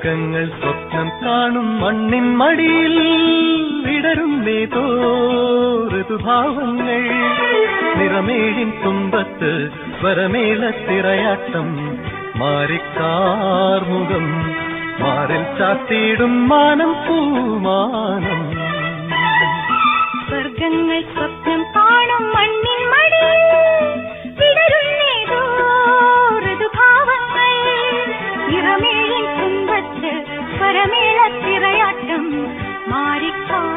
സ്വർഗങ്ങൾ സ്വപ്നം കാണും മണ്ണിൻ മടിയിൽ വിടരും നേതോ ഋതുഭാവങ്ങൾ നിറമേഴിൻ തുമ്പത്ത് സ്വരമേളത്തിറയാട്ടം മാറിക്കാർമുഖം മാറിൽ ചാത്തിയിടും മാനം പൂമാനം സ്വർഗങ്ങൾ സ്വപ്നം കാണും മണ്ണിൻ മടിയിൽ വിടരുന്നേതോ ഋതുഭാവങ്ങൾ നിറമേഴിൻ തുമ്പത്ത് സ്വരമേളത്തിറയാട്ടം മാറിക്കാർ